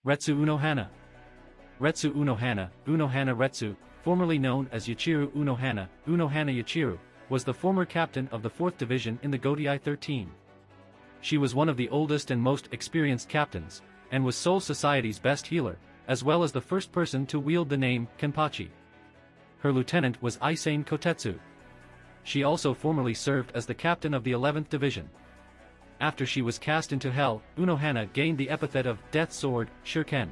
Retsu Unohana. Retsu Unohana, Unohana Retsu, formerly known as Yachiru Unohana, Unohana Yachiru, was the former captain of the 4th Division in the Gotei 13. She was one of the oldest and most experienced captains, and was Soul Society's best healer, as well as the first person to wield the name Kenpachi. Her lieutenant was Issane Kotetsu. She also formerly served as the captain of the 11th Division. After she was cast into hell, Unohana gained the epithet of Death Sword, Shuriken.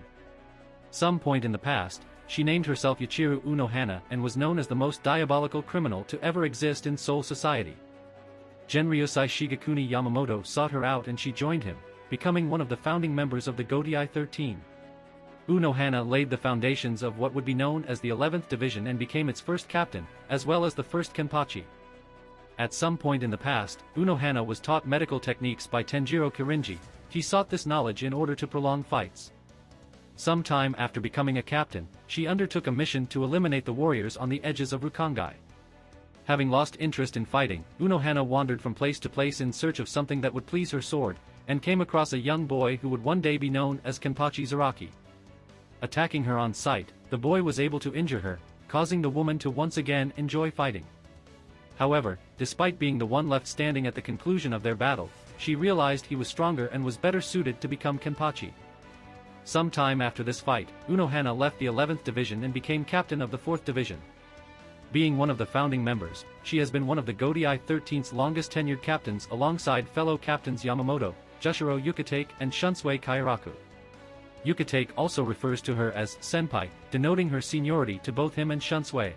Some point in the past, she named herself Yachiru Unohana and was known as the most diabolical criminal to ever exist in Soul Society. Genryusai Shigekuni Yamamoto sought her out and she joined him, becoming one of the founding members of the Gotei 13. Unohana laid the foundations of what would be known as the 11th Division and became its first captain, as well as the first Kenpachi. At some point in the past, Unohana was taught medical techniques by Tenjiro Kirinji. He sought this knowledge in order to prolong fights. Some time after becoming a captain, she undertook a mission to eliminate the warriors on the edges of Rukongai. Having lost interest in fighting, Unohana wandered from place to place in search of something that would please her sword, and came across a young boy who would one day be known as Kenpachi Zaraki. Attacking her on sight, the boy was able to injure her, causing the woman to once again enjoy fighting. However, despite being the one left standing at the conclusion of their battle, she realized he was stronger and was better suited to become Kenpachi. Some time after this fight, Unohana left the 11th Division and became captain of the 4th Division. Being one of the founding members, she has been one of the Gotei 13's longest tenured captains alongside fellow captains Yamamoto, Jushiro Yukitake and Shunsui Kairaku. Yukitake also refers to her as senpai, denoting her seniority to both him and Shunsui.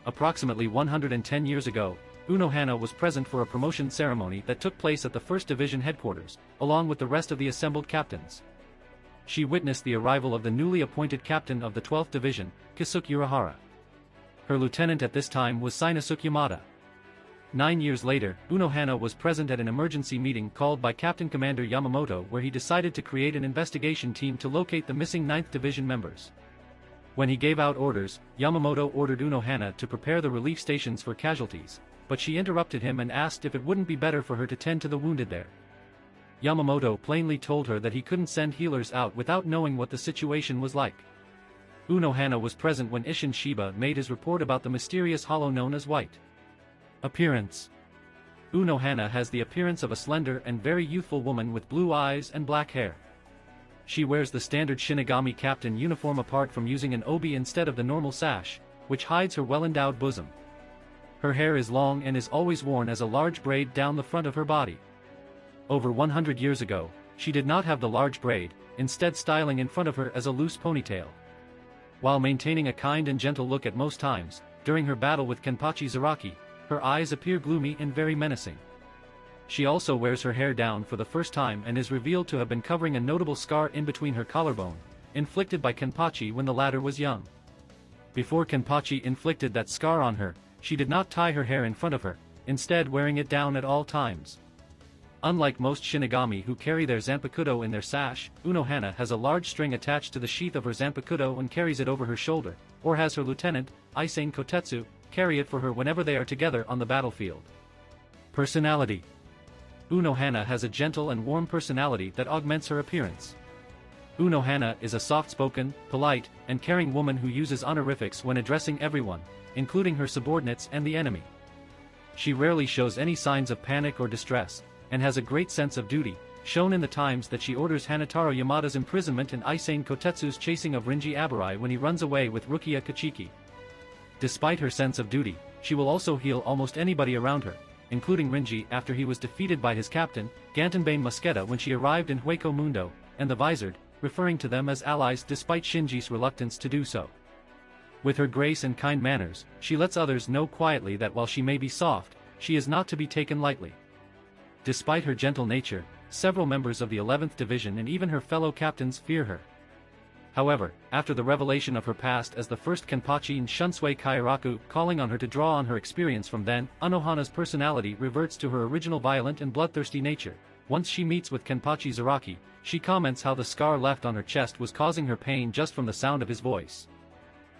Approximately 110 years ago, Unohana was present for a promotion ceremony that took place at the 1st Division headquarters, along with the rest of the assembled captains. She witnessed the arrival of the newly appointed captain of the 12th Division, Kisuke Urahara. Her lieutenant at this time was Shinasuke Yamada. 9 years later, Unohana was present at an emergency meeting called by Captain Commander Yamamoto where he decided to create an investigation team to locate the missing 9th Division members. When he gave out orders, Yamamoto ordered Unohana to prepare the relief stations for casualties, but she interrupted him and asked if it wouldn't be better for her to tend to the wounded there. Yamamoto plainly told her that he couldn't send healers out without knowing what the situation was like. Unohana was present when Isshin Shiba made his report about the mysterious hollow known as White. Appearance. Unohana has the appearance of a slender and very youthful woman with blue eyes and black hair. She wears the standard Shinigami captain uniform apart from using an obi instead of the normal sash, which hides her well-endowed bosom. Her hair is long and is always worn as a large braid down the front of her body. Over 100 years ago, she did not have the large braid, instead styling in front of her as a loose ponytail. While maintaining a kind and gentle look at most times, during her battle with Kenpachi Zaraki, her eyes appear gloomy and very menacing. She also wears her hair down for the first time and is revealed to have been covering a notable scar in between her collarbone, inflicted by Kenpachi when the latter was young. Before Kenpachi inflicted that scar on her, she did not tie her hair in front of her, instead wearing it down at all times. Unlike most Shinigami who carry their Zanpakuto in their sash, Unohana has a large string attached to the sheath of her Zanpakuto and carries it over her shoulder, or has her lieutenant, Issane Kotetsu, carry it for her whenever they are together on the battlefield. Personality. Unohana has a gentle and warm personality that augments her appearance. Unohana is a soft-spoken, polite, and caring woman who uses honorifics when addressing everyone, including her subordinates and the enemy. She rarely shows any signs of panic or distress, and has a great sense of duty, shown in the times that she orders Hanataro Yamada's imprisonment and Issane Kotetsu's chasing of Rinji Abarai when he runs away with Rukia Kachiki. Despite her sense of duty, she will also heal almost anybody around her, including Rinji after he was defeated by his captain, Gantenbane Musketa when she arrived in Hueco Mundo, and the Visored, referring to them as allies despite Shinji's reluctance to do so. With her grace and kind manners, she lets others know quietly that while she may be soft, she is not to be taken lightly. Despite her gentle nature, several members of the 11th Division and even her fellow captains fear her. However, after the revelation of her past as the first Kenpachi and Shunsui Kairaku calling on her to draw on her experience from then, Unohana's personality reverts to her original violent and bloodthirsty nature. Once she meets with Kenpachi Zaraki, she comments how the scar left on her chest was causing her pain just from the sound of his voice.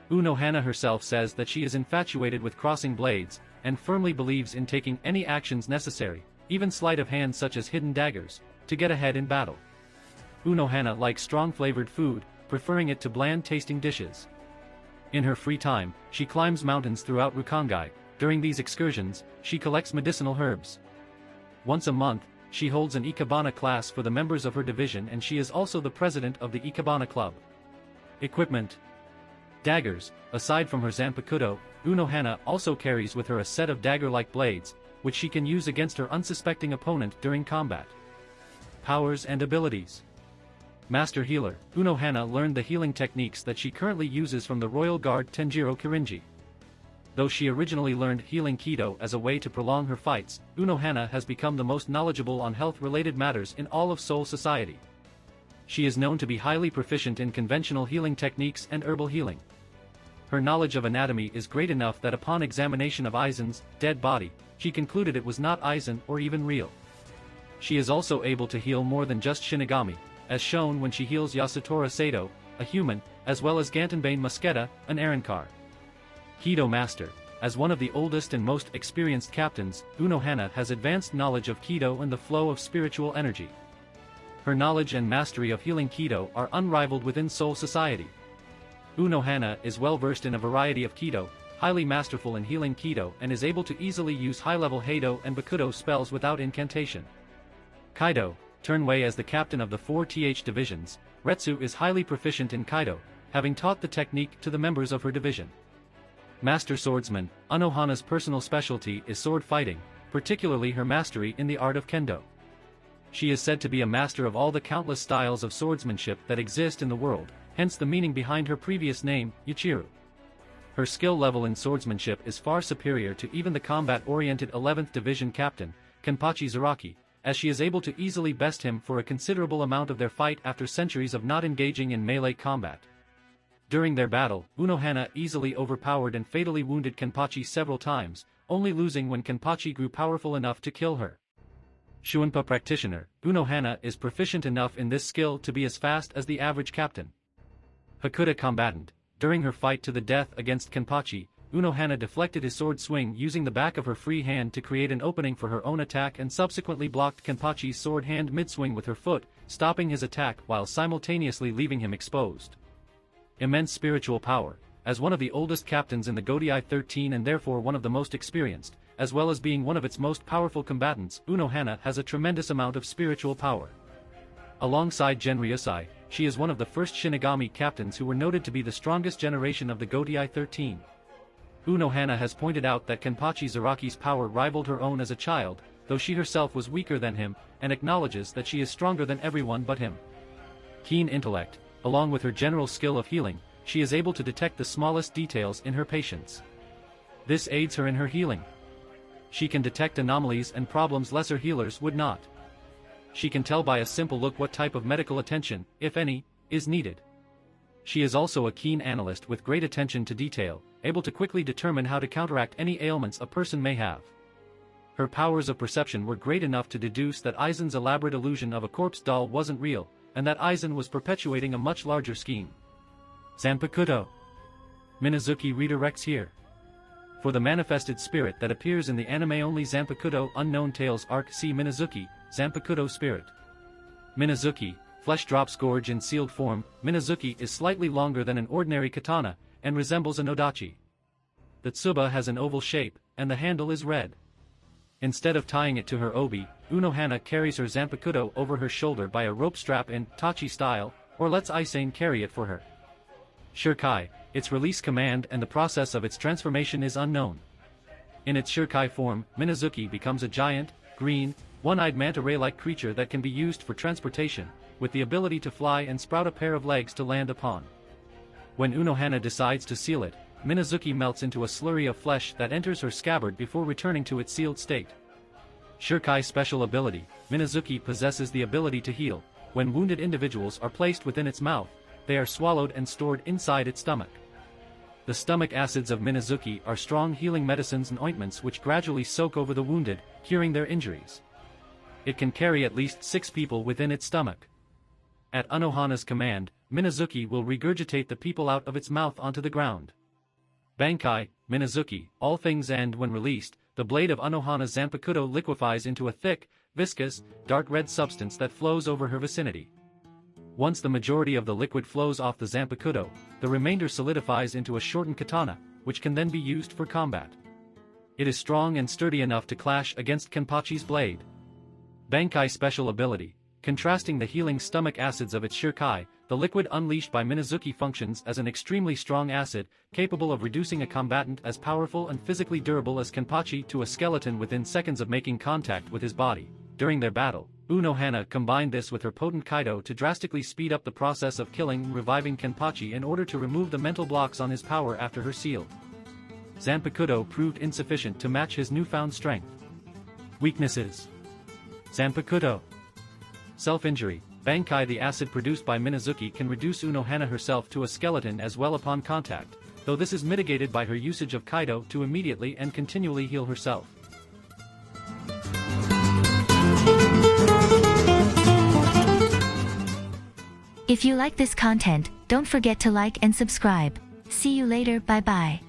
Unohana herself says that she is infatuated with crossing blades, and firmly believes in taking any actions necessary, even sleight of hand such as hidden daggers, to get ahead in battle. Unohana likes strong-flavored food, preferring it to bland-tasting dishes. In her free time, she climbs mountains throughout Rukongai. During these excursions, she collects medicinal herbs. Once a month, she holds an Ikebana class for the members of her division, and she is also the president of the Ikebana Club. Equipment: daggers. Aside from her Zanpakuto, Unohana also carries with her a set of dagger-like blades, which she can use against her unsuspecting opponent during combat. Powers and abilities. Master Healer. Unohana learned the healing techniques that she currently uses from the Royal Guard Tenjiro Kirinji. Though she originally learned healing Kido as a way to prolong her fights, Unohana has become the most knowledgeable on health-related matters in all of Soul Society. She is known to be highly proficient in conventional healing techniques and herbal healing. Her knowledge of anatomy is great enough that upon examination of Aizen's dead body, she concluded it was not Aizen or even real. She is also able to heal more than just Shinigami, as shown when she heals Yasutora Sato, a human, as well as Gantenbane Musketa, an Arankar. Kido Master. As one of the oldest and most experienced captains, Unohana has advanced knowledge of Kido and the flow of spiritual energy. Her knowledge and mastery of healing Kido are unrivaled within Soul Society. Unohana is well versed in a variety of Kido, highly masterful in healing Kido, and is able to easily use high-level Heido and Bakudo spells without incantation. Kaido. Turnway. As the captain of the 4th divisions, Retsu is highly proficient in Kaido, having taught the technique to the members of her division. Master Swordsman. Unohana's personal specialty is sword fighting, particularly her mastery in the art of Kendo. She is said to be a master of all the countless styles of swordsmanship that exist in the world, hence the meaning behind her previous name, Yachiru. Her skill level in swordsmanship is far superior to even the combat-oriented 11th Division captain, Kenpachi Zaraki, as she is able to easily best him for a considerable amount of their fight after centuries of not engaging in melee combat. During their battle, Unohana easily overpowered and fatally wounded Kenpachi several times, only losing when Kenpachi grew powerful enough to kill her. Shuinpa Practitioner. Unohana is proficient enough in this skill to be as fast as the average captain. Hakuta Combatant. During her fight to the death against Kenpachi, Unohana deflected his sword swing using the back of her free hand to create an opening for her own attack, and subsequently blocked Kenpachi's sword hand mid-swing with her foot, stopping his attack while simultaneously leaving him exposed. Immense spiritual power. As one of the oldest captains in the Godiai 13 and therefore one of the most experienced, as well as being one of its most powerful combatants, Unohana has a tremendous amount of spiritual power. Alongside Gen Ryusai, she is one of the first Shinigami captains who were noted to be the strongest generation of the Godiai 13. Unohana has pointed out that Kenpachi Zaraki's power rivaled her own as a child, though she herself was weaker than him, and acknowledges that she is stronger than everyone but him. Keen intellect. Along with her general skill of healing, she is able to detect the smallest details in her patients. This aids her in her healing. She can detect anomalies and problems lesser healers would not. She can tell by a simple look what type of medical attention, if any, is needed. She is also a keen analyst with great attention to detail, able to quickly determine how to counteract any ailments a person may have. Her powers of perception were great enough to deduce that Aizen's elaborate illusion of a corpse doll wasn't real, and that Aizen was perpetuating a much larger scheme. Zanpakuto. Minazuki redirects here. For the manifested spirit that appears in the anime-only Zanpakuto Unknown Tales arc, see Minazuki, Zanpakuto Spirit. Minazuki, Flesh Drops Gorge in sealed form. Minazuki is slightly longer than an ordinary katana, and resembles an odachi. The tsuba has an oval shape, and the handle is red. Instead of tying it to her obi, Unohana carries her Zanpakuto over her shoulder by a rope strap in Tachi style, or lets Aizen carry it for her. Shirkai. Its release command and the process of its transformation is unknown. In its Shirkai form, Minazuki becomes a giant, green, one-eyed manta-ray-like creature that can be used for transportation, with the ability to fly and sprout a pair of legs to land upon. When Unohana decides to seal it, Minazuki melts into a slurry of flesh that enters her scabbard before returning to its sealed state. Shirkai special ability. Minazuki possesses the ability to heal. When wounded individuals are placed within its mouth, they are swallowed and stored inside its stomach. The stomach acids of Minazuki are strong healing medicines and ointments which gradually soak over the wounded, curing their injuries. It can carry at least 6 people within its stomach. At Unohana's command, Minazuki will regurgitate the people out of its mouth onto the ground. Bankai, Minazuki, all things end when released. The blade of Unohana's Zanpakuto liquefies into a thick, viscous, dark red substance that flows over her vicinity. Once the majority of the liquid flows off the Zanpakuto, the remainder solidifies into a shortened katana, which can then be used for combat. It is strong and sturdy enough to clash against Kenpachi's blade. Bankai special ability. Contrasting the healing stomach acids of its Shirkai, the liquid unleashed by Minazuki functions as an extremely strong acid, capable of reducing a combatant as powerful and physically durable as Kenpachi to a skeleton within seconds of making contact with his body. During their battle, Unohana combined this with her potent Kaido to drastically speed up the process of killing and reviving Kenpachi in order to remove the mental blocks on his power after her seal. Zanpakuto proved insufficient to match his newfound strength. Weaknesses. Zanpakuto. Self-injury. Bankai, the acid produced by Minazuki, can reduce Unohana herself to a skeleton as well upon contact, though this is mitigated by her usage of Kaido to immediately and continually heal herself. If you like this content, don't forget to like and subscribe. See you later, bye bye.